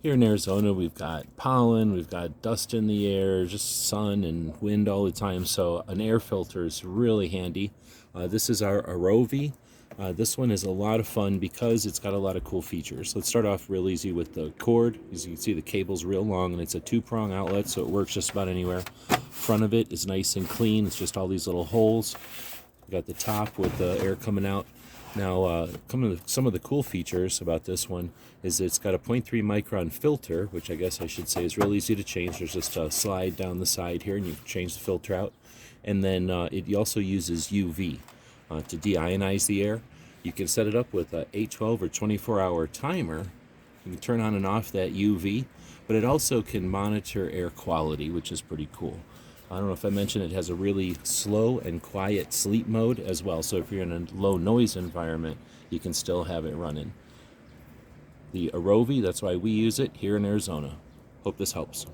Here in Arizona, we've got pollen, we've got dust in the air, just sun and wind all the time, so an air filter is really handy. This is our AROEVE. This one is a lot of fun because it's got a lot of cool features. Let's start off real easy with the cord. As you can see, the cable's real long, and it's a 2-prong outlet, so it works just about anywhere. Front of it is nice and clean. It's just all these little holes. You got the top with the air coming out. Now, some of the cool features about this one is it's got a 0.3 micron filter, which I guess I should say is real easy to change. There's just a slide down the side here, and you can change the filter out. And then it also uses UV to deionize the air. You can set it up with a 8, 12, or 24-hour timer. You can turn on and off that UV, but it also can monitor air quality, which is pretty cool. I don't know if I mentioned it has a really slow and quiet sleep mode as well. So if you're in a low noise environment, you can still have it running. The AROEVE, that's why we use it here in Arizona. Hope this helps.